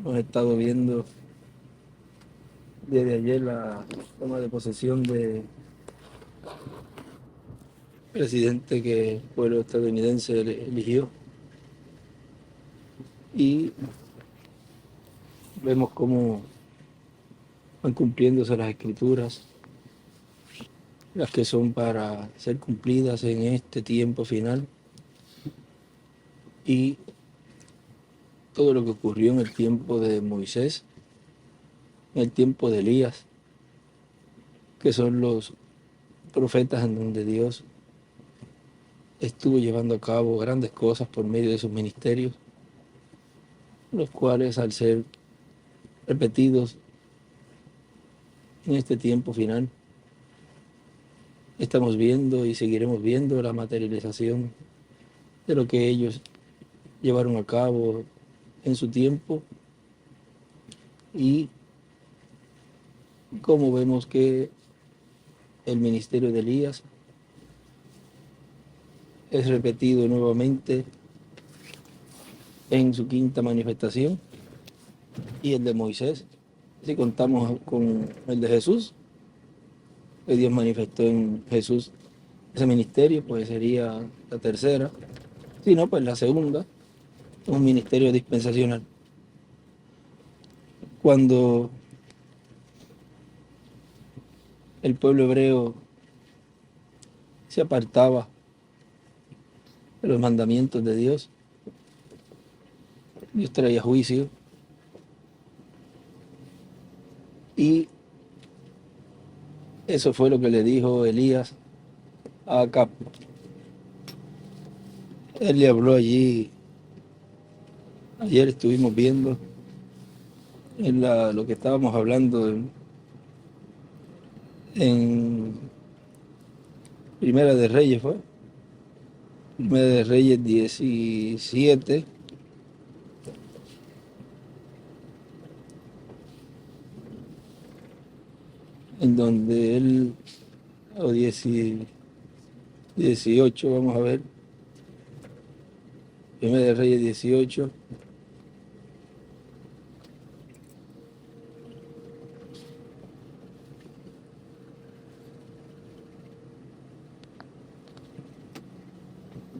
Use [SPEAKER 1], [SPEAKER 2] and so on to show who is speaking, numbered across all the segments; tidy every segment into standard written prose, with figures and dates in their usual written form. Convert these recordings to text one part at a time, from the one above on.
[SPEAKER 1] Hemos estado viendo desde ayer la toma de posesión del presidente que el pueblo estadounidense eligió y vemos cómo van cumpliéndose las escrituras, las que son para ser cumplidas en este tiempo final, y todo lo que ocurrió en el tiempo de Moisés, en el tiempo de Elías, que son los profetas en donde Dios estuvo llevando a cabo grandes cosas por medio de sus ministerios, los cuales, al ser repetidos en este tiempo final, estamos viendo y seguiremos viendo la materialización de lo que ellos llevaron a cabo en su tiempo, y como vemos que el ministerio de Elías es repetido nuevamente en su quinta manifestación, y el de Moisés, si contamos con el de Jesús, que Dios manifestó en Jesús ese ministerio, pues sería la tercera. Si no, pues la segunda, un ministerio dispensacional. Cuando el pueblo hebreo se apartaba de los mandamientos de Dios, Dios traía juicio, y eso fue lo que le dijo Elías a Acab. Él le habló allí, ayer estuvimos viendo en lo que estábamos hablando en Primera de Reyes, fue Primera de Reyes 17, en donde él, o 18, vamos a ver, Primera de Reyes 18,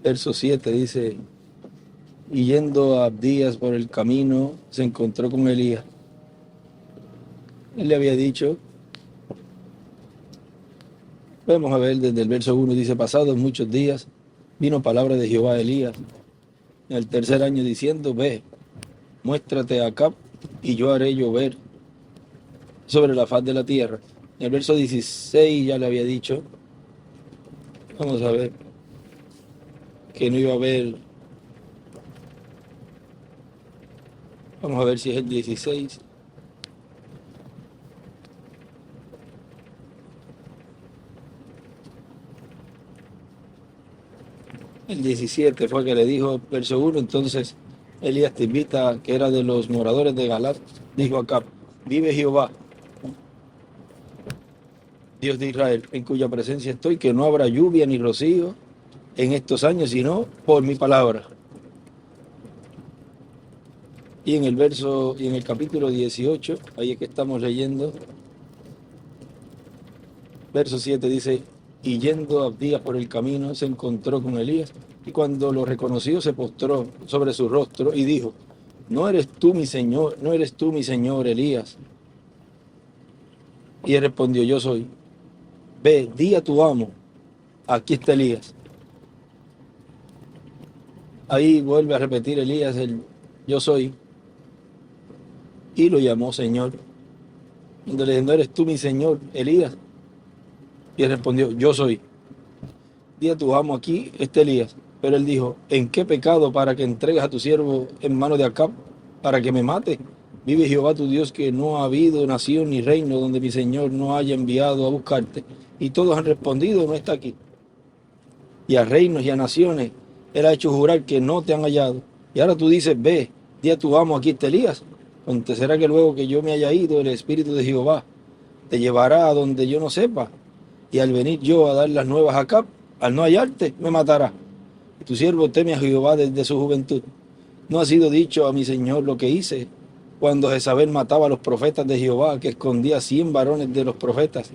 [SPEAKER 1] verso 7 dice: y yendo a Abdías por el camino, se encontró con Elías. Él le había dicho, vamos a ver desde el verso 1, dice: pasados muchos días, vino palabra de Jehová a Elías en el tercer año, diciendo: ve, muéstrate a Acab, y yo haré llover sobre la faz de la tierra. En el verso 16 ya le había dicho, vamos a ver, que no iba a haber, vamos a ver si es el 16. El 17 fue que le dijo, verso 1, entonces Elías te invita, que era de los moradores de Galat, dijo a Acab: vive Jehová, Dios de Israel, en cuya presencia estoy, que no habrá lluvia ni rocío en estos años, sino por mi palabra. Y en el capítulo 18, ahí es que estamos leyendo, verso 7 dice: y yendo Abdías por el camino, se encontró con Elías, y cuando lo reconoció, se postró sobre su rostro y dijo: no eres tú mi señor, no eres tú mi señor Elías. Y él respondió: yo soy. Ve, di a tu amo, aquí está Elías. Ahí vuelve a repetir Elías el yo soy, y lo llamó Señor. Entonces le dijo: no eres tú mi señor Elías. Y él respondió: yo soy. Di a tu amo, aquí está Elías. Pero él dijo: ¿en qué pecado para que entregues a tu siervo en mano de Acab, para que me mate? Vive Jehová tu Dios, que no ha habido nación ni reino donde mi señor no haya enviado a buscarte. Y todos han respondido: no está aquí. Y a reinos y a naciones él ha hecho jurar que no te han hallado. Y ahora tú dices: ve, di a tu amo, aquí está Elías. ¿Acontecerá que luego que yo me haya ido, el Espíritu de Jehová te llevará a donde yo no sepa? Y al venir yo a dar las nuevas a Acab, al no hallarte, me matará. Tu siervo teme a Jehová desde su juventud. No ha sido dicho a mi señor lo que hice, cuando Jezabel mataba a los profetas de Jehová, que escondía 100 varones de los profetas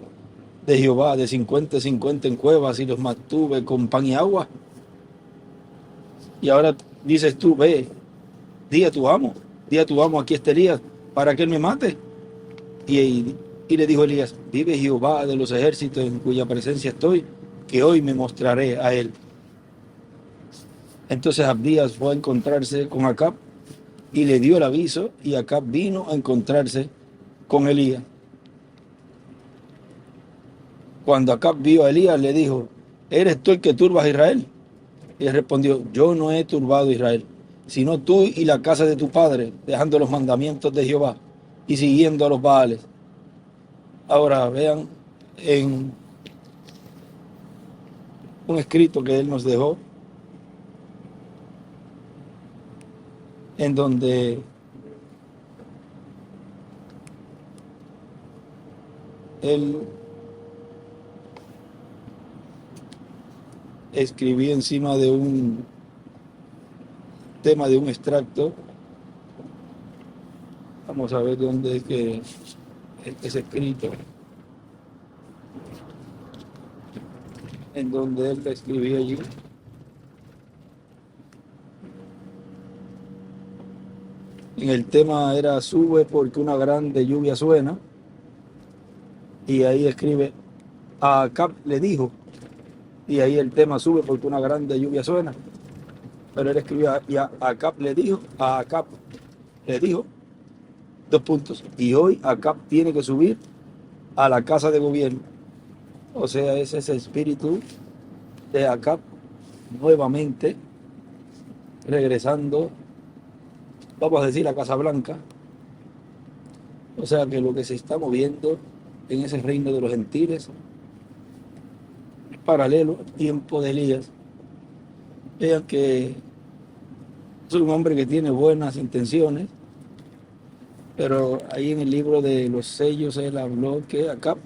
[SPEAKER 1] de Jehová, de 50 en 50 en cuevas, y los mantuve con pan y agua. Y ahora dices tú, ve, di a tu amo, aquí está Elías, para que él me mate. Y le dijo Elías, vive Jehová de los ejércitos en cuya presencia estoy, que hoy me mostraré a él. Entonces Abdías fue a encontrarse con Acab y le dio el aviso, y Acab vino a encontrarse con Elías. Cuando Acab vio a Elías, le dijo, ¿eres tú el que turbas a Israel? Y él respondió, yo no he turbado a Israel, sino tú y la casa de tu padre, dejando los mandamientos de Jehová y siguiendo a los Baales. Ahora vean en un escrito que él nos dejó, en donde él escribía encima de un tema de un extracto. Vamos a ver dónde es que es escrito, en donde él escribía allí. En el tema era sube porque una grande lluvia suena, y ahí escribe, a Acab le dijo, y ahí el tema sube porque una grande lluvia suena, pero él escribió, y a Acab le dijo, dos puntos, y hoy Acab tiene que subir a la casa de gobierno. O sea, es ese espíritu de Acab nuevamente regresando, vamos a decir, a Casa Blanca. O sea que lo que se está moviendo en ese reino de los gentiles es paralelo al tiempo de Elías. Vean que es un hombre que tiene buenas intenciones, pero ahí en el libro de los sellos él habló que Acab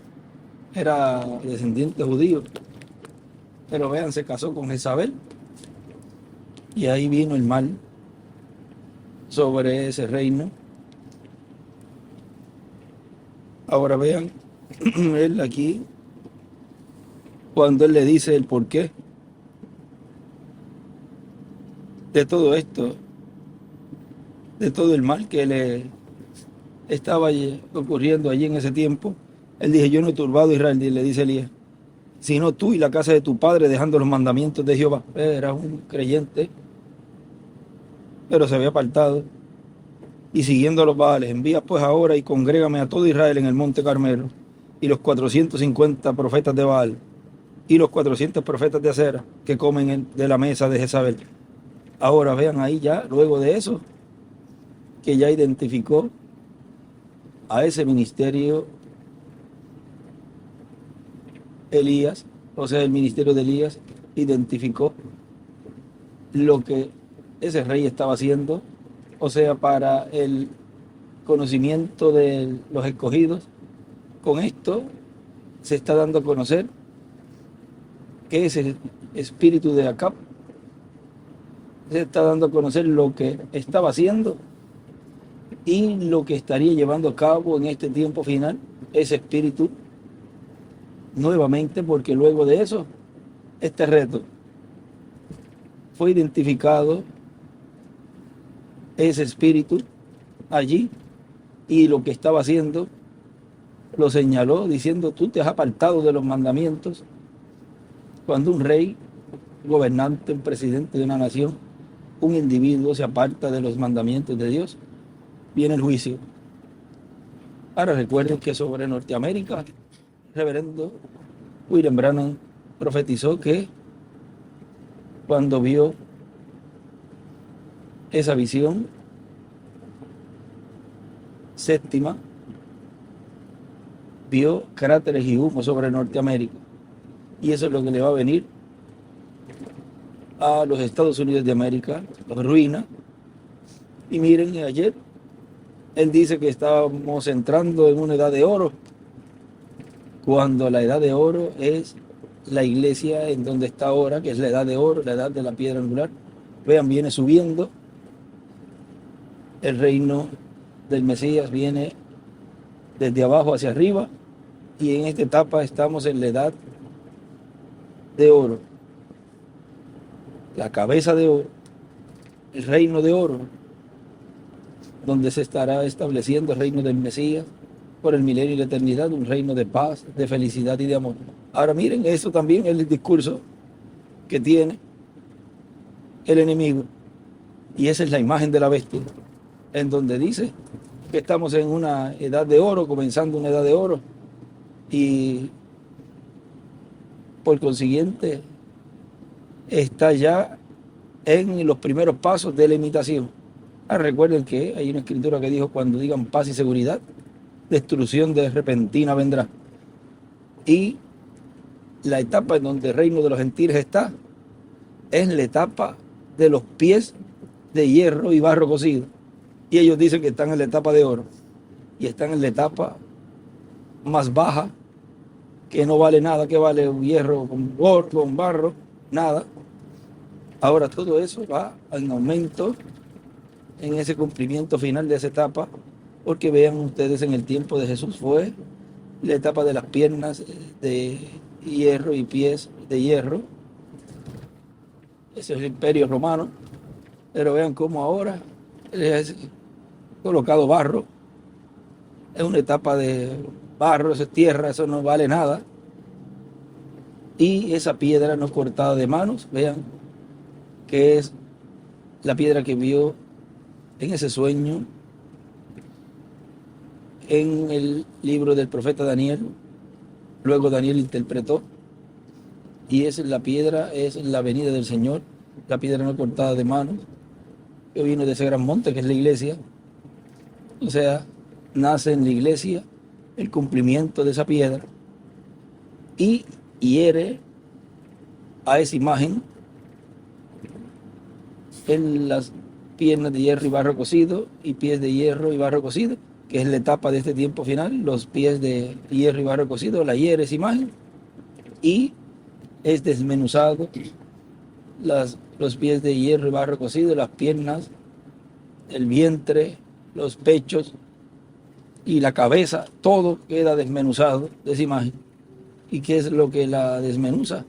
[SPEAKER 1] era descendiente judío, pero vean, se casó con Jezabel y ahí vino el mal sobre ese reino. Ahora vean, él aquí, cuando él le dice el porqué de todo esto, de todo el mal que le estaba ocurriendo allí en ese tiempo, él dice, yo no he turbado a Israel, le dice Elías, sino tú y la casa de tu padre dejando los mandamientos de Jehová. Era un creyente, pero se había apartado y siguiendo a los Baales. Envía pues ahora y congrégame a todo Israel en el monte Carmelo, y los 450 profetas de Baal y los 400 profetas de Acera que comen de la mesa de Jezabel. Ahora vean ahí ya, luego de eso, que ya identificó a ese ministerio Elías, o sea, el ministerio de Elías identificó lo que ese rey estaba haciendo, o sea, para el conocimiento de los escogidos. Con esto se está dando a conocer que ese espíritu de Acab se está dando a conocer lo que estaba haciendo y lo que estaría llevando a cabo en este tiempo final ese espíritu nuevamente, porque luego de eso este reto fue identificado, ese espíritu allí, y lo que estaba haciendo lo señaló diciendo, tú te has apartado de los mandamientos. Cuando un rey, un gobernante, un presidente de una nación, un individuo se aparta de los mandamientos de Dios, viene el juicio. Ahora recuerden que sobre Norteamérica, el reverendo William Branham profetizó que cuando vio esa visión séptima, vio cráteres y humo sobre Norteamérica. Y eso es lo que le va a venir a los Estados Unidos de América, los ruina. Y miren, ayer él dice que estábamos entrando en una edad de oro, cuando la edad de oro es la iglesia en donde está ahora, que es la edad de oro, la edad de la piedra angular. Vean, viene subiendo el reino del Mesías viene desde abajo hacia arriba, y en esta etapa estamos en la edad de oro, la cabeza de oro, el reino de oro, donde se estará estableciendo el reino del Mesías por el milenio y la eternidad, un reino de paz, de felicidad y de amor. Ahora miren, eso también es el discurso que tiene el enemigo, y esa es la imagen de la bestia, en donde dice que estamos en una edad de oro, comenzando una edad de oro, y por consiguiente está ya en los primeros pasos de la imitación. Recuerden que hay una escritura que dijo: cuando digan paz y seguridad, destrucción de repentina vendrá. Y la etapa en donde el reino de los gentiles está es la etapa de los pies de hierro y barro cocido, y ellos dicen que están en la etapa de oro, y están en la etapa más baja, que no vale nada, que vale un hierro con oro, con barro, nada. Ahora todo eso va en aumento en ese cumplimiento final de esa etapa, porque vean ustedes, en el tiempo de Jesús fue la etapa de las piernas de hierro y pies de hierro. Ese es el imperio romano, pero vean cómo ahora es colocado barro, es una etapa de barro, eso es tierra, eso no vale nada, y esa piedra no cortada de manos, vean que es la piedra que vio en ese sueño en el libro del profeta Daniel. Luego Daniel interpretó, y es la piedra, es la venida del Señor, la piedra no cortada de manos, que vino de ese gran monte que es la iglesia. O sea, nace en la iglesia el cumplimiento de esa piedra, y hiere a esa imagen en las piernas de hierro y barro cocido, y pies de hierro y barro cocido, que es la etapa de este tiempo final. Los pies de hierro y barro cocido, la hiere esa imagen, y es desmenuzado los pies de hierro y barro cocido, las piernas, el vientre, los pechos y la cabeza, todo queda desmenuzado de esa imagen. ¿Y qué es lo que la desmenuza?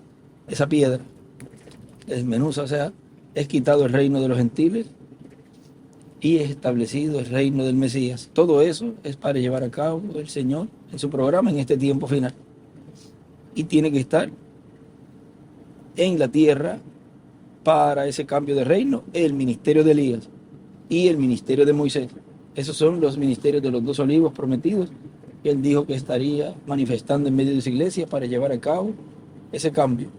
[SPEAKER 1] Esa piedra desmenuza, o sea, es quitado el reino de los gentiles y es establecido el reino del Mesías. Todo eso es para llevar a cabo el Señor en su programa en este tiempo final, y tiene que estar en la tierra para ese cambio de reino el ministerio de Elías y el ministerio de Moisés. Esos son los ministerios de los dos olivos prometidos que él dijo que estaría manifestando en medio de su iglesia para llevar a cabo ese cambio.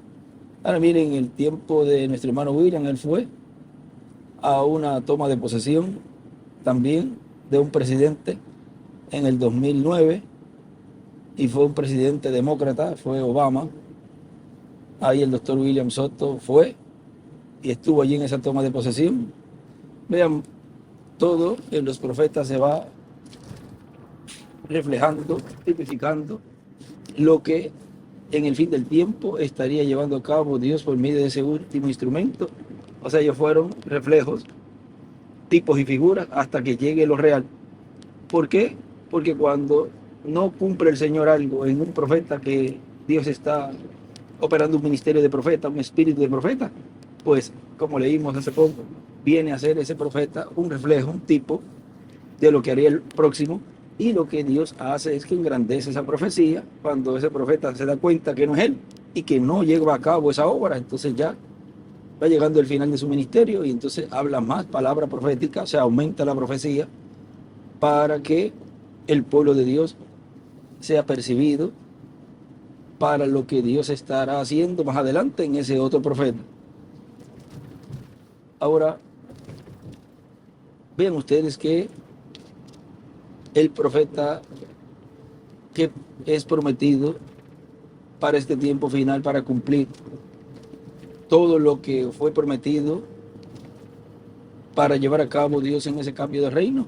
[SPEAKER 1] Ahora miren, el tiempo de nuestro hermano William, él fue a una toma de posesión también de un presidente en el 2009, y fue un presidente demócrata, fue Obama. Ahí el doctor William Soto fue y estuvo allí en esa toma de posesión. Vean, todo en los profetas se va reflejando, tipificando lo que en el fin del tiempo estaría llevando a cabo Dios por medio de ese último instrumento. O sea, ellos fueron reflejos, tipos y figuras hasta que llegue lo real. ¿Por qué? Porque cuando no cumple el Señor algo en un profeta, que Dios está operando un ministerio de profeta, un espíritu de profeta, pues como leímos hace poco, viene a ser ese profeta un reflejo, un tipo de lo que haría el próximo. Y lo que Dios hace es que engrandece esa profecía cuando ese profeta se da cuenta que no es él y que no lleva a cabo esa obra. Entonces ya va llegando el final de su ministerio, y entonces habla más palabra profética, o sea, aumenta la profecía para que el pueblo de Dios sea percibido para lo que Dios estará haciendo más adelante en ese otro profeta. Ahora, vean ustedes que el profeta que es prometido para este tiempo final, para cumplir todo lo que fue prometido para llevar a cabo Dios en ese cambio de reino,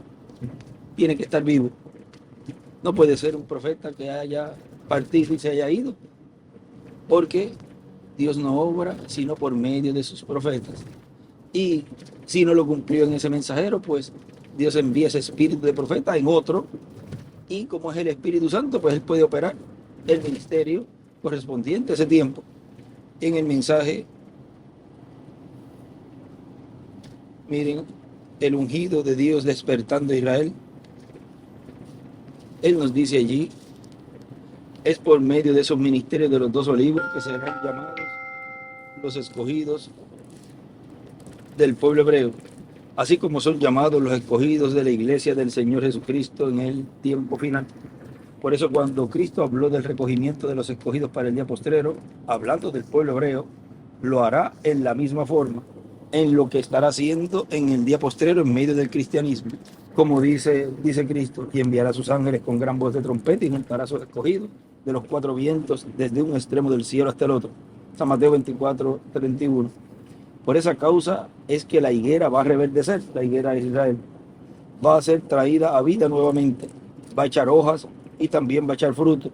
[SPEAKER 1] tiene que estar vivo. No puede ser un profeta que haya partido y se haya ido, porque Dios no obra sino por medio de sus profetas. Y si no lo cumplió en ese mensajero, pues Dios envía ese espíritu de profeta en otro, y como es el Espíritu Santo, pues él puede operar el ministerio correspondiente a ese tiempo. En el mensaje, miren, el ungido de Dios despertando a Israel, él nos dice allí, es por medio de esos ministerios de los 2 olivos que serán llamados los escogidos del pueblo hebreo, así como son llamados los escogidos de la iglesia del Señor Jesucristo en el tiempo final. Por eso cuando Cristo habló del recogimiento de los escogidos para el día postrero, hablando del pueblo hebreo, lo hará en la misma forma, en lo que estará haciendo en el día postrero en medio del cristianismo. Como dice Cristo, y enviará a sus ángeles con gran voz de trompeta y juntará a sus escogidos de los 4 vientos, desde un extremo del cielo hasta el otro. San Mateo 24:31. Por esa causa es que la higuera va a reverdecer, la higuera de Israel, va a ser traída a vida nuevamente, va a echar hojas y también va a echar fruto.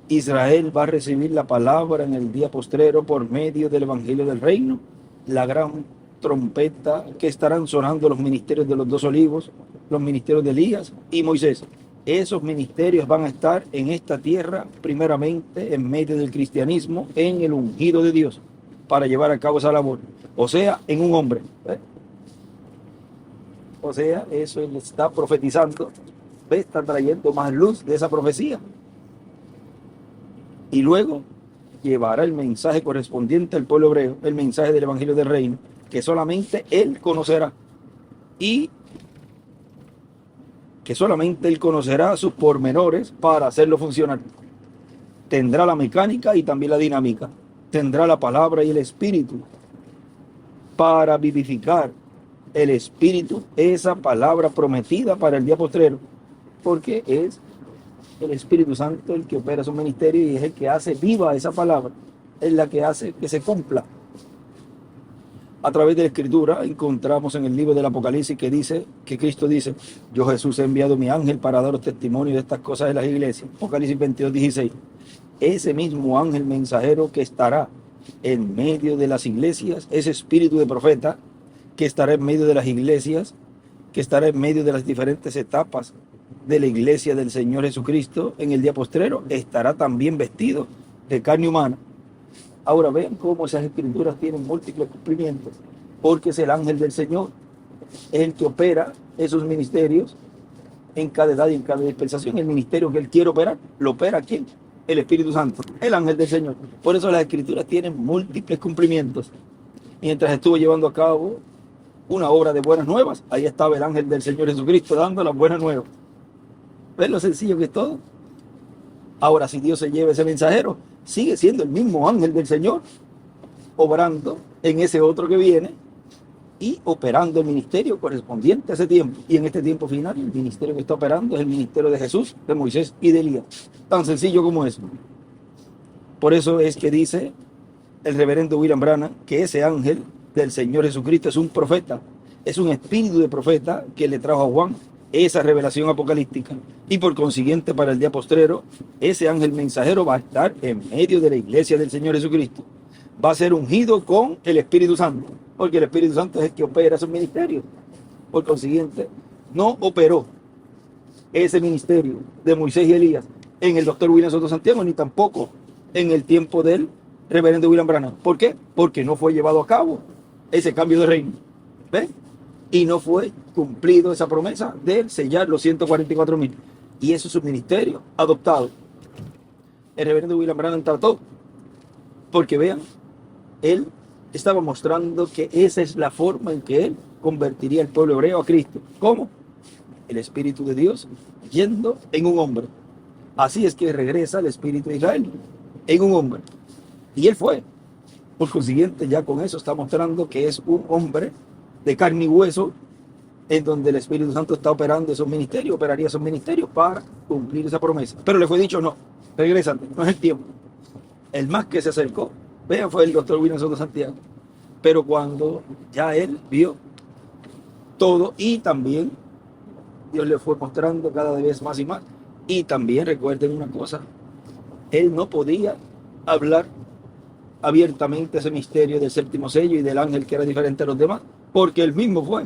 [SPEAKER 1] Israel va a recibir la palabra en el día postrero por medio del evangelio del reino, la gran trompeta que estarán sonando los ministerios de los 2 olivos, los ministerios de Elías y Moisés. Esos ministerios van a estar en esta tierra, primeramente en medio del cristianismo, en el ungido de Dios, para llevar a cabo esa labor. O sea, en un hombre. O sea, eso él está profetizando, está trayendo más luz de esa profecía. Y luego llevará el mensaje correspondiente al pueblo hebreo, el mensaje del evangelio del reino, que solamente él conocerá. Y que solamente él conocerá sus pormenores para hacerlo funcionar. Tendrá la mecánica y también la dinámica. Tendrá la palabra y el espíritu para vivificar el espíritu, esa palabra prometida para el día postrero, porque es el Espíritu Santo el que opera su ministerio y es el que hace viva esa palabra, es la que hace que se cumpla. A través de la Escritura encontramos en el libro del Apocalipsis que Cristo dice, yo Jesús he enviado mi ángel para daros testimonio de estas cosas de las iglesias. Apocalipsis 22:16. Ese mismo ángel mensajero que estará en medio de las iglesias, ese espíritu de profeta que estará en medio de las iglesias, que estará en medio de las diferentes etapas de la iglesia del Señor Jesucristo en el día postrero, estará también vestido de carne humana. Ahora vean cómo esas escrituras tienen múltiples cumplimientos, porque es el ángel del Señor, es el que opera esos ministerios en cada edad y en cada dispensación. El ministerio que él quiere operar, lo opera ¿quién? El Espíritu Santo, el ángel del Señor. Por eso las escrituras tienen múltiples cumplimientos. Mientras estuvo llevando a cabo una obra de buenas nuevas, ahí estaba el ángel del Señor Jesucristo dando las buenas nuevas. ¿Ves lo sencillo que es todo? Ahora, si Dios se lleva ese mensajero, sigue siendo el mismo ángel del Señor, obrando en ese otro que viene y operando el ministerio correspondiente a ese tiempo. Y en este tiempo final, el ministerio que está operando es el ministerio de Jesús, de Moisés y de Elías. Tan sencillo como eso. Por eso es que dice el reverendo William Branham que ese ángel del Señor Jesucristo es un profeta, es un espíritu de profeta que le trajo a Juan esa revelación apocalíptica, y por consiguiente para el día postrero ese ángel mensajero va a estar en medio de la iglesia del Señor Jesucristo, va a ser ungido con el Espíritu Santo, porque el Espíritu Santo es el que opera esos ministerios. Por consiguiente, no operó ese ministerio de Moisés y Elías en el doctor William Soto Santiago, ni tampoco en el tiempo del reverendo William Branham. ¿Por qué? Porque no fue llevado a cabo ese cambio de reino. ¿Ves? Y no fue cumplido esa promesa de sellar los 144,000. Y eso es un ministerio adoptado. El reverendo William Branham trató, porque vean, él estaba mostrando que esa es la forma en que él convertiría al pueblo hebreo a Cristo. ¿Cómo? El Espíritu de Dios yendo en un hombre. Así es que regresa el Espíritu de Israel en un hombre. Y él fue. Por consiguiente, ya con eso está mostrando que es un hombre de carne y hueso, en donde el Espíritu Santo está operando esos ministerios, operaría esos ministerios para cumplir esa promesa. Pero le fue dicho, no, regrésate, no es el tiempo. El más que se acercó, vean, fue el doctor William Soto Santiago. Pero cuando ya él vio todo, y también Dios le fue mostrando cada vez más y más. Y también recuerden una cosa, él no podía hablar abiertamente ese misterio del séptimo sello y del ángel que era diferente a los demás, porque él mismo fue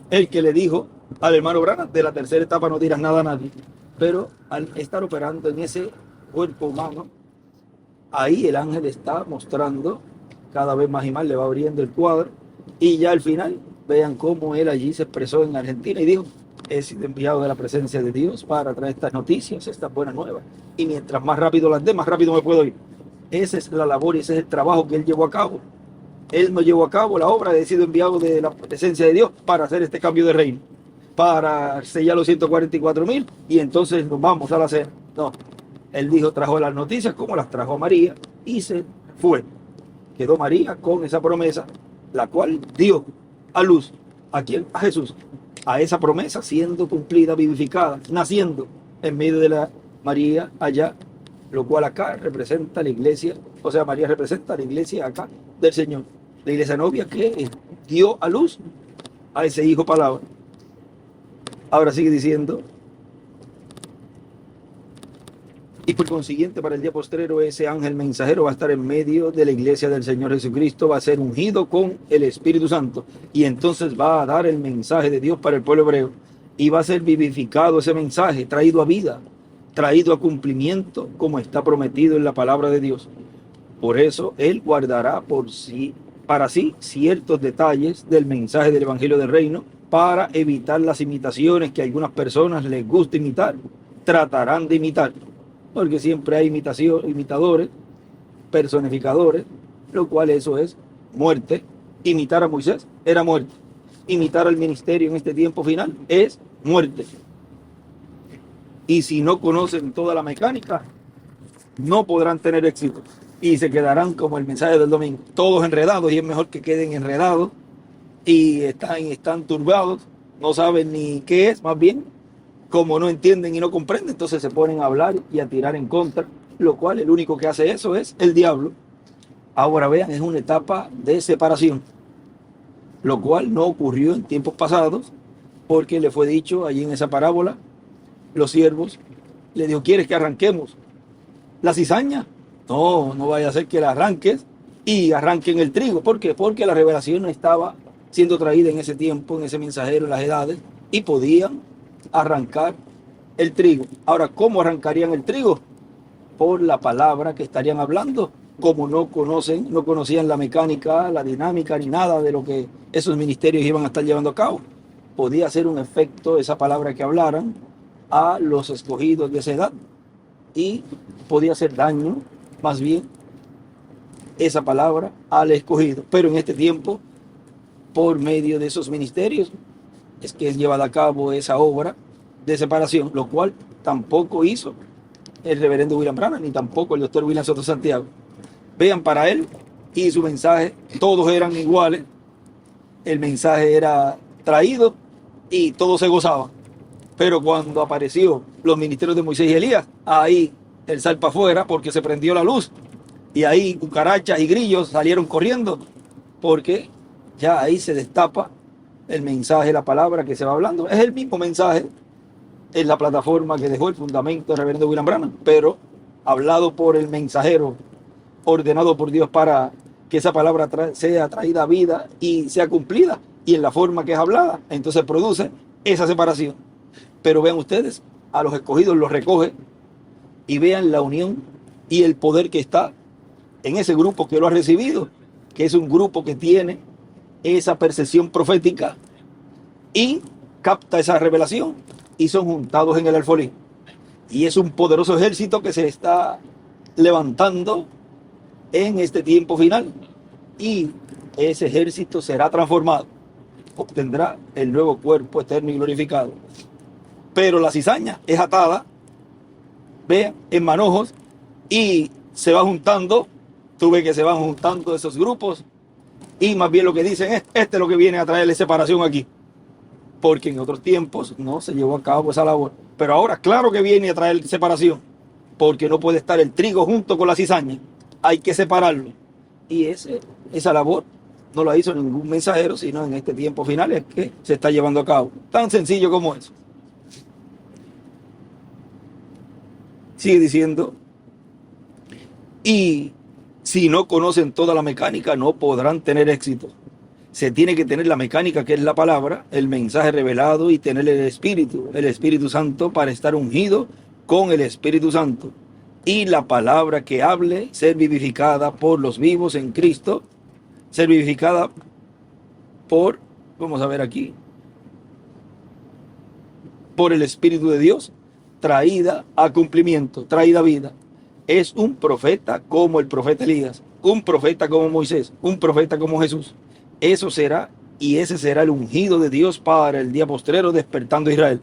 [SPEAKER 1] el que le dijo al hermano Branham. De la tercera etapa no dirás nada a nadie. Pero al estar operando en ese cuerpo humano, ahí el ángel está mostrando cada vez más y más, le va abriendo el cuadro. Y ya al final, vean cómo él allí se expresó en Argentina y dijo: he sido enviado de la presencia de Dios para traer estas noticias, estas buenas nuevas. Y mientras más rápido las dé, más rápido me puedo ir. Esa es la labor y ese es el trabajo que él llevó a cabo. Él no llevó a cabo la obra de haber sido enviado de la presencia de Dios para hacer este cambio de reino, para sellar los 144,000 y entonces nos vamos a la cena. No, él dijo, trajo las noticias como las trajo María y se fue. Quedó María con esa promesa, la cual dio a luz. ¿A quién? A Jesús. A esa promesa siendo cumplida, vivificada, naciendo en medio de la María allá, lo cual acá representa la iglesia, o sea, María representa la iglesia acá del Señor. La iglesia novia que dio a luz a ese hijo palabra. Ahora sigue diciendo: y por consiguiente, para el día postrero, ese ángel mensajero va a estar en medio de la iglesia del Señor Jesucristo, va a ser ungido con el Espíritu Santo, y entonces va a dar el mensaje de Dios para el pueblo hebreo, y va a ser vivificado ese mensaje, traído a vida, traído a cumplimiento, como está prometido en la palabra de Dios. Por eso, Él guardará para sí ciertos detalles del mensaje del Evangelio del Reino, para evitar las imitaciones que a algunas personas les gusta imitar, tratarán de imitar. Porque siempre hay imitadores, personificadores, lo cual eso es muerte. Imitar a Moisés era muerte. Imitar al ministerio en este tiempo final es muerte. Y si no conocen toda la mecánica, no podrán tener éxito. Y se quedarán como el mensaje del domingo, todos enredados, y es mejor que queden enredados y están turbados, no saben ni qué es, más bien como no entienden y no comprenden, entonces se ponen a hablar y a tirar en contra, lo cual el único que hace eso es el diablo. Ahora vean, es una etapa de separación, lo cual no ocurrió en tiempos pasados, porque le fue dicho allí en esa parábola, los siervos le dijo: ¿quieres que arranquemos la cizaña? No, no vaya a ser que la arranques y arranquen el trigo. ¿Por qué? Porque la revelación no estaba siendo traída en ese tiempo, en ese mensajero, en las edades, y podían arrancar el trigo. Ahora, ¿cómo arrancarían el trigo? Por la palabra que estarían hablando. Como no conocían la mecánica, la dinámica, ni nada de lo que esos ministerios iban a estar llevando a cabo, podía hacer un efecto esa palabra que hablaran a los escogidos de esa edad, y podía hacer daño, más bien, esa palabra al escogido. Pero en este tiempo, por medio de esos ministerios, es que es llevada a cabo esa obra de separación, lo cual tampoco hizo el reverendo William Branham, ni tampoco el doctor William Soto Santiago. Vean, para él y su mensaje, todos eran iguales, el mensaje era traído y todos se gozaban. Pero cuando apareció los ministerios de Moisés y Elías, ahí el sal para afuera, porque se prendió la luz, y ahí cucarachas y grillos salieron corriendo, porque ya ahí se destapa el mensaje, la palabra que se va hablando. Es el mismo mensaje en la plataforma que dejó el fundamento del reverendo William Branham, pero hablado por el mensajero, ordenado por Dios para que esa palabra sea traída a vida y sea cumplida, y en la forma que es hablada, entonces produce esa separación. Pero vean ustedes, a los escogidos los recoge, y vean la unión y el poder que está en ese grupo que lo ha recibido, que es un grupo que tiene esa percepción profética y capta esa revelación, y son juntados en el alfolí. Y es un poderoso ejército que se está levantando en este tiempo final, y ese ejército será transformado, obtendrá el nuevo cuerpo eterno y glorificado. Pero la cizaña es atada, vean, en manojos, y se va juntando. Tú ves que se van juntando esos grupos, y más bien lo que dicen es: este es lo que viene a traerle separación aquí, porque en otros tiempos no se llevó a cabo esa labor. Pero ahora claro que viene a traer separación, porque no puede estar el trigo junto con la cizaña, hay que separarlo. Y esa labor no la hizo ningún mensajero, sino en este tiempo final es que se está llevando a cabo. Tan sencillo como eso. Sigue diciendo: y si no conocen toda la mecánica, no podrán tener éxito. Se tiene que tener la mecánica, que es la palabra, el mensaje revelado, y tener el Espíritu Santo, para estar ungido con el Espíritu Santo. Y la palabra que hable, ser vivificada por los vivos en Cristo, ser vivificada por, vamos a ver aquí, por el Espíritu de Dios, traída a cumplimiento, traída a vida. Es un profeta como el profeta Elías, un profeta como Moisés, un profeta como Jesús. Eso será, y ese será el ungido de Dios para el día postrero, despertando a Israel.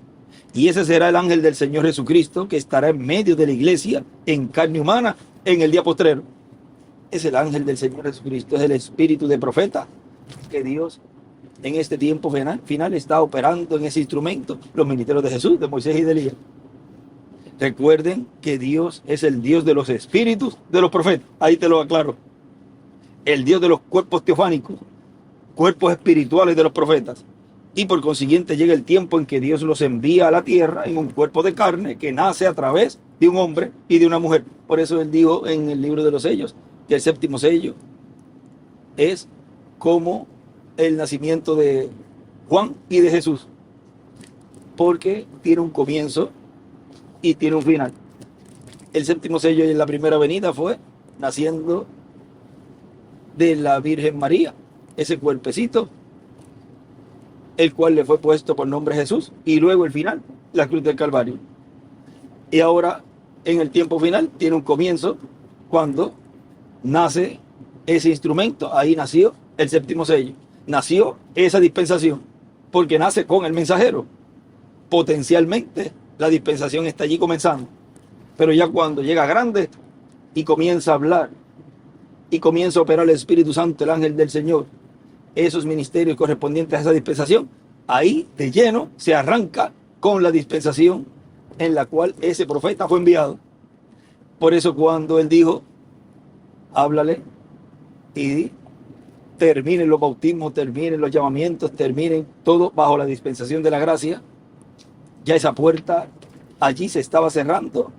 [SPEAKER 1] Y ese será el ángel del Señor Jesucristo, que estará en medio de la iglesia en carne humana en el día postrero. Es el ángel del Señor Jesucristo, es el espíritu de profeta que Dios en este tiempo final está operando en ese instrumento, los ministerios de Jesús, de Moisés y de Elías. Recuerden que Dios es el Dios de los espíritus de los profetas. Ahí te lo aclaro. El Dios de los cuerpos teofánicos, cuerpos espirituales de los profetas. Y por consiguiente llega el tiempo en que Dios los envía a la tierra en un cuerpo de carne que nace a través de un hombre y de una mujer. Por eso él dijo en el libro de los sellos que el séptimo sello es como el nacimiento de Juan y de Jesús, porque tiene un comienzo y tiene un final. El séptimo sello en la primera venida fue naciendo de la Virgen María, ese cuerpecito, el cual le fue puesto por nombre Jesús, y luego el final, la cruz del Calvario. Y ahora, en el tiempo final, tiene un comienzo cuando nace ese instrumento. Ahí nació el séptimo sello, nació esa dispensación, porque nace con el mensajero. Potencialmente, la dispensación está allí comenzando, pero ya cuando llega grande y comienza a hablar y comienza a operar el Espíritu Santo, el ángel del Señor, esos ministerios correspondientes a esa dispensación, ahí de lleno se arranca con la dispensación en la cual ese profeta fue enviado. Por eso cuando él dijo, háblale y terminen los bautismos, terminen los llamamientos, terminen todo bajo la dispensación de la gracia, ya esa puerta allí se estaba cerrando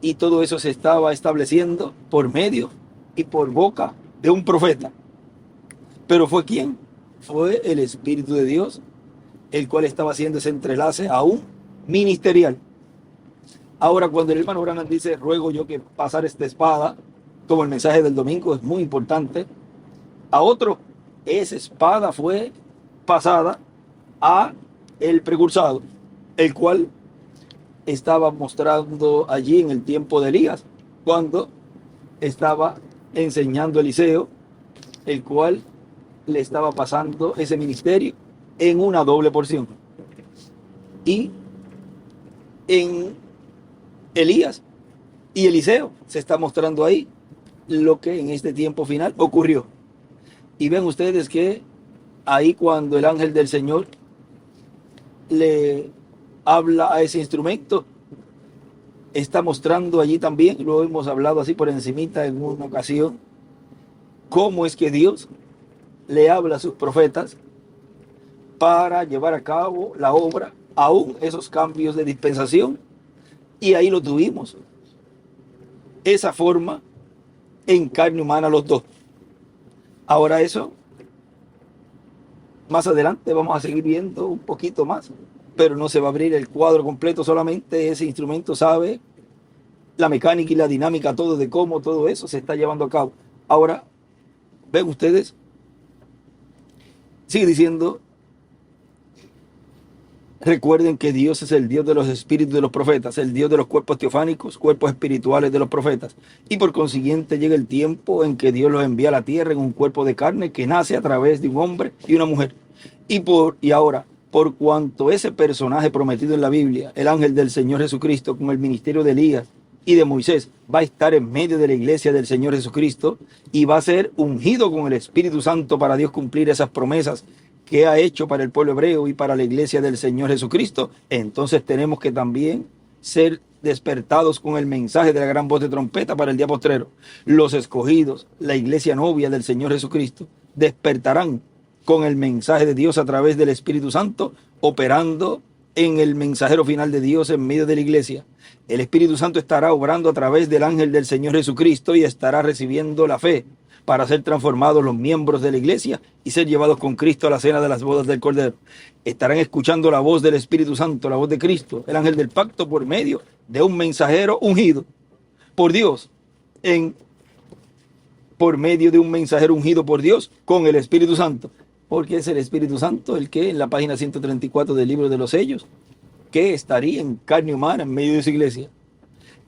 [SPEAKER 1] y todo eso se estaba estableciendo por medio y por boca de un profeta. Pero ¿fue quién? Fue el Espíritu de Dios, el cual estaba haciendo ese entrelace aún ministerial. Ahora, cuando el hermano Branham dice, ruego yo que pasar esta espada, como el mensaje del domingo, es muy importante. A otro, esa espada fue pasada a el precursado, el cual estaba mostrando allí en el tiempo de Elías, cuando estaba enseñando a Eliseo, el cual le estaba pasando ese ministerio en una doble porción. Y en Elías y Eliseo se está mostrando ahí lo que en este tiempo final ocurrió. Y ven ustedes que ahí cuando el ángel del Señor le habla a ese instrumento, está mostrando allí también, lo hemos hablado así por encimita en una ocasión, cómo es que Dios le habla a sus profetas para llevar a cabo la obra, aún esos cambios de dispensación. Y ahí lo tuvimos, esa forma en carne humana los dos. Ahora eso, más adelante vamos a seguir viendo un poquito más, pero no se va a abrir el cuadro completo, solamente ese instrumento sabe la mecánica y la dinámica, todo de cómo todo eso se está llevando a cabo. Ahora, ven ustedes, sigue diciendo, recuerden que Dios es el Dios de los espíritus de los profetas, el Dios de los cuerpos teofánicos, cuerpos espirituales de los profetas. Y por consiguiente llega el tiempo en que Dios los envía a la tierra en un cuerpo de carne que nace a través de un hombre y una mujer. Y ahora, por cuanto ese personaje prometido en la Biblia, el ángel del Señor Jesucristo, con el ministerio de Elías y de Moisés, va a estar en medio de la iglesia del Señor Jesucristo y va a ser ungido con el Espíritu Santo para Dios cumplir esas promesas que ha hecho para el pueblo hebreo y para la iglesia del Señor Jesucristo, entonces tenemos que también ser despertados con el mensaje de la gran voz de trompeta para el día postrero. Los escogidos, la iglesia novia del Señor Jesucristo, despertarán con el mensaje de Dios a través del Espíritu Santo, operando en el mensajero final de Dios en medio de la iglesia. El Espíritu Santo estará obrando a través del ángel del Señor Jesucristo y estará recibiendo la fe para ser transformados los miembros de la iglesia y ser llevados con Cristo a la cena de las bodas del Cordero. Estarán escuchando la voz del Espíritu Santo, la voz de Cristo, el ángel del pacto, por medio de un mensajero ungido por Dios, por medio de un mensajero ungido por Dios con el Espíritu Santo. Porque es el Espíritu Santo el que en la página 134 del libro de los sellos, que estaría en carne humana en medio de su iglesia.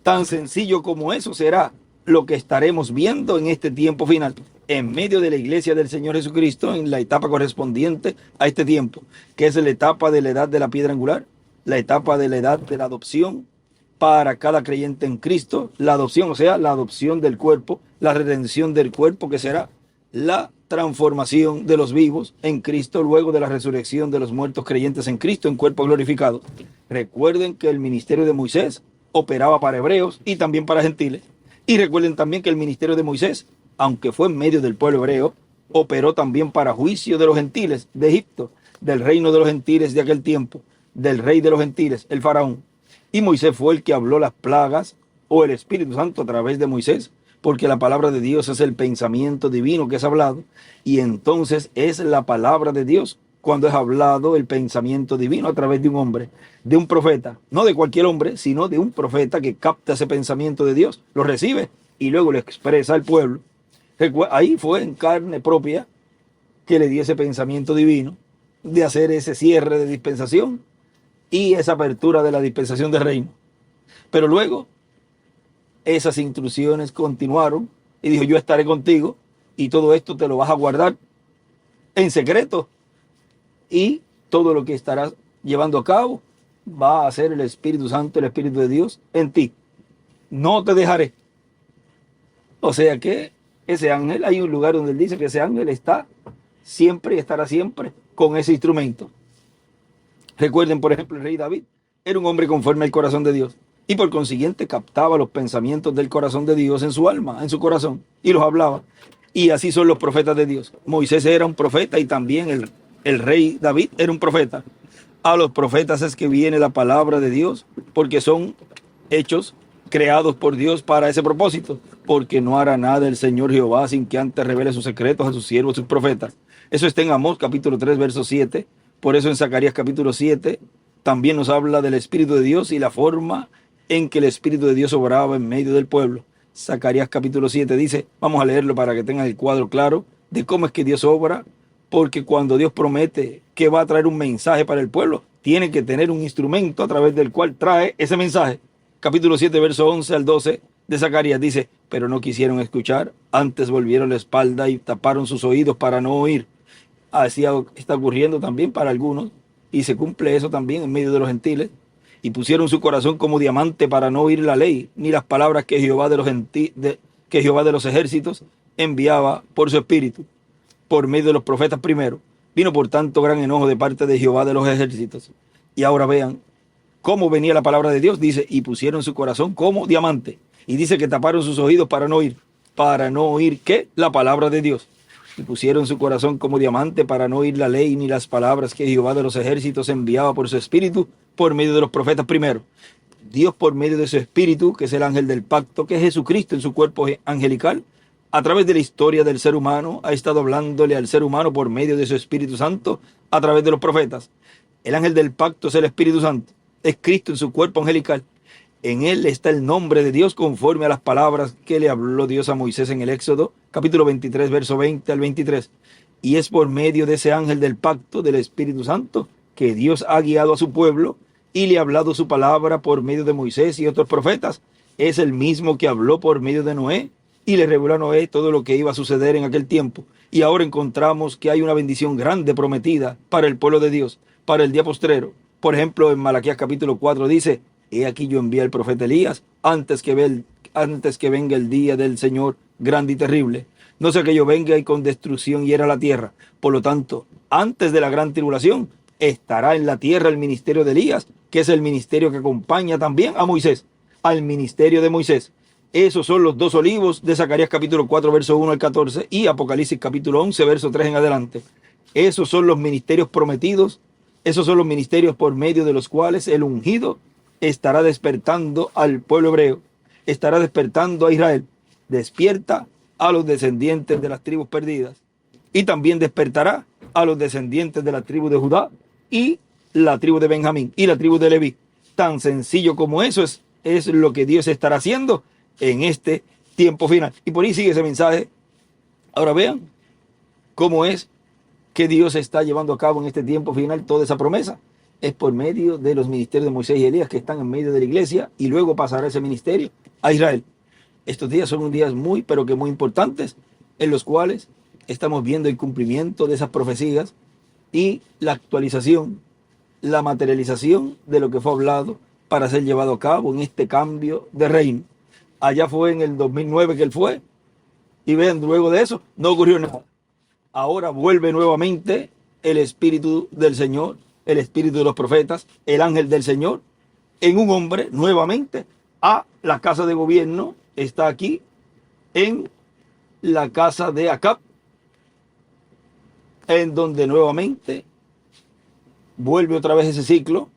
[SPEAKER 1] Tan sencillo como eso será lo que estaremos viendo en este tiempo final, en medio de la iglesia del Señor Jesucristo, en la etapa correspondiente a este tiempo, que es la etapa de la edad de la piedra angular, la etapa de la edad de la adopción para cada creyente en Cristo, la adopción, o sea, la adopción del cuerpo, la redención del cuerpo, que será la transformación de los vivos en Cristo luego de la resurrección de los muertos creyentes en Cristo en cuerpo glorificado. Recuerden que el ministerio de Moisés operaba para hebreos y también para gentiles. Y recuerden también que el ministerio de Moisés, aunque fue en medio del pueblo hebreo, operó también para juicio de los gentiles de Egipto, del reino de los gentiles de aquel tiempo, del rey de los gentiles, el faraón. Y Moisés fue el que habló las plagas, o el Espíritu Santo a través de Moisés, porque la palabra de Dios es el pensamiento divino que es hablado, y entonces es la palabra de Dios cuando es hablado el pensamiento divino a través de un hombre, de un profeta, no de cualquier hombre, sino de un profeta que capta ese pensamiento de Dios, lo recibe y luego lo expresa al pueblo. Ahí fue en carne propia que le dio ese pensamiento divino de hacer ese cierre de dispensación y esa apertura de la dispensación del reino. Pero luego esas instrucciones continuaron y dijo: yo estaré contigo y todo esto te lo vas a guardar en secreto, y todo lo que estarás llevando a cabo va a ser el Espíritu Santo, el Espíritu de Dios en ti. No te dejaré. O sea que ese ángel, hay un lugar donde él dice que ese ángel está siempre y estará siempre con ese instrumento. Recuerden, por ejemplo, el rey David era un hombre conforme al corazón de Dios, y por consiguiente captaba los pensamientos del corazón de Dios en su alma, en su corazón, y los hablaba. Y así son los profetas de Dios. Moisés era un profeta y también el rey David era un profeta. A los profetas es que viene la palabra de Dios, porque son hechos creados por Dios para ese propósito, porque no hará nada el Señor Jehová sin que antes revele sus secretos a sus siervos, sus profetas. Eso está en Amós capítulo 3, verso 7. Por eso en Zacarías capítulo 7 también nos habla del Espíritu de Dios y la forma en que el Espíritu de Dios obraba en medio del pueblo. Zacarías capítulo 7 dice, vamos a leerlo para que tengan el cuadro claro de cómo es que Dios obra, porque cuando Dios promete que va a traer un mensaje para el pueblo, tiene que tener un instrumento a través del cual trae ese mensaje. Capítulo 7, verso 11 al 12 de Zacarías dice, pero no quisieron escuchar, antes volvieron la espalda y taparon sus oídos para no oír. Así está ocurriendo también para algunos, y se cumple eso también en medio de los gentiles. Y pusieron su corazón como diamante para no oír la ley, ni las palabras que Jehová de los ejércitos enviaba por su espíritu, por medio de los profetas primero. Vino por tanto gran enojo de parte de Jehová de los ejércitos. Y ahora vean cómo venía la palabra de Dios. Dice, y pusieron su corazón como diamante. Y dice que taparon sus oídos para no oír. ¿Para no oír qué? La palabra de Dios. Y pusieron su corazón como diamante para no oír la ley ni las palabras que Jehová de los ejércitos enviaba por su espíritu, por medio de los profetas primero. Dios, por medio de su espíritu, que es el ángel del pacto, que es Jesucristo en su cuerpo angelical, a través de la historia del ser humano, ha estado hablándole al ser humano por medio de su Espíritu Santo, a través de los profetas. El ángel del pacto es el Espíritu Santo, es Cristo en su cuerpo angelical. En él está el nombre de Dios conforme a las palabras que le habló Dios a Moisés en el Éxodo, capítulo 23, verso 20 al 23. Y es por medio de ese ángel del pacto, del Espíritu Santo, que Dios ha guiado a su pueblo y le ha hablado su palabra por medio de Moisés y otros profetas. Es el mismo que habló por medio de Noé y le reveló a Noé todo lo que iba a suceder en aquel tiempo. Y ahora encontramos que hay una bendición grande prometida para el pueblo de Dios, para el día postrero. Por ejemplo, en Malaquías capítulo 4 dice, he aquí yo envié al profeta Elías antes que venga el día del Señor grande y terrible. No sea que yo venga y con destrucción hiera la tierra. Por lo tanto, antes de la gran tribulación, estará en la tierra el ministerio de Elías, que es el ministerio que acompaña también a Moisés, al ministerio de Moisés. Esos son los dos olivos de Zacarías capítulo 4, verso 1 al 14 y Apocalipsis capítulo 11, verso 3 en adelante. Esos son los ministerios prometidos, esos son los ministerios por medio de los cuales el ungido estará despertando al pueblo hebreo, estará despertando a Israel. Despierta a los descendientes de las tribus perdidas, y también despertará a los descendientes de la tribu de Judá y la tribu de Benjamín y la tribu de Leví. Tan sencillo como eso es lo que Dios estará haciendo en este tiempo final. Y por ahí sigue ese mensaje. Ahora vean cómo es que Dios está llevando a cabo en este tiempo final toda esa promesa. Es por medio de los ministerios de Moisés y Elías, que están en medio de la iglesia, y luego pasará ese ministerio a Israel. Estos días son días muy, pero que muy importantes, en los cuales estamos viendo el cumplimiento de esas profecías y la actualización, la materialización de lo que fue hablado para ser llevado a cabo en este cambio de reino. Allá fue en el 2009 que él fue, y vean, luego de eso no ocurrió nada. Ahora vuelve nuevamente el Espíritu del Señor, el Espíritu de los profetas, el ángel del Señor, en un hombre nuevamente a la casa de gobierno. Está aquí en la casa de Acab, en donde nuevamente vuelve otra vez ese ciclo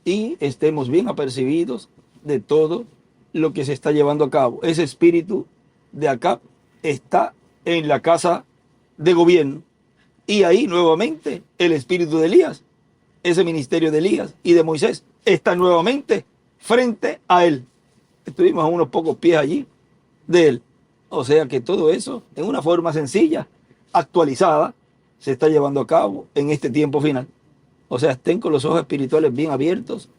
[SPEAKER 1] y estemos bien apercibidos de todo lo que se está llevando a cabo. Ese espíritu de Acab está en la casa de gobierno, y ahí nuevamente el espíritu de Elías, ese ministerio de Elías y de Moisés, está nuevamente frente a él. Estuvimos a unos pocos pies allí de él. O sea que todo eso, en una forma sencilla, actualizada, se está llevando a cabo en este tiempo final. O sea, estén con los ojos espirituales bien abiertos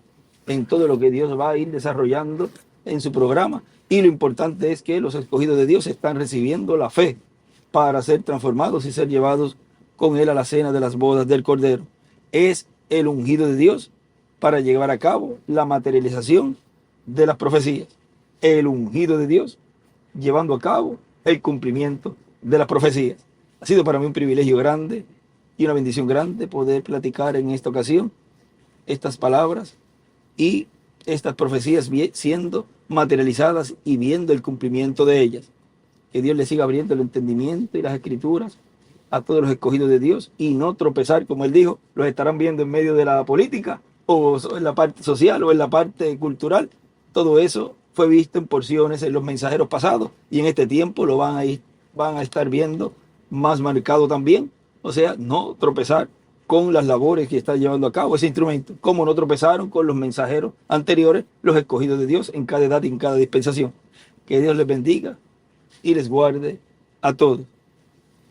[SPEAKER 1] en todo lo que Dios va a ir desarrollando en su programa. Y lo importante es que los escogidos de Dios están recibiendo la fe para ser transformados y ser llevados con él a la cena de las bodas del Cordero. Es el ungido de Dios para llevar a cabo la materialización de las profecías. El ungido de Dios llevando a cabo el cumplimiento de las profecías. Ha sido para mí un privilegio grande y una bendición grande poder platicar en esta ocasión estas palabras y estas profecías siendo materializadas y viendo el cumplimiento de ellas. Que Dios le siga abriendo el entendimiento y las escrituras a todos los escogidos de Dios, y no tropezar, como él dijo, los estarán viendo en medio de la política o en la parte social o en la parte cultural. Todo eso fue visto en porciones en los mensajeros pasados, y en este tiempo lo van a estar viendo más marcado también. O sea, no tropezar con las labores que está llevando a cabo ese instrumento, como no tropezaron con los mensajeros anteriores, los escogidos de Dios en cada edad y en cada dispensación. Que Dios les bendiga y les guarde a todos.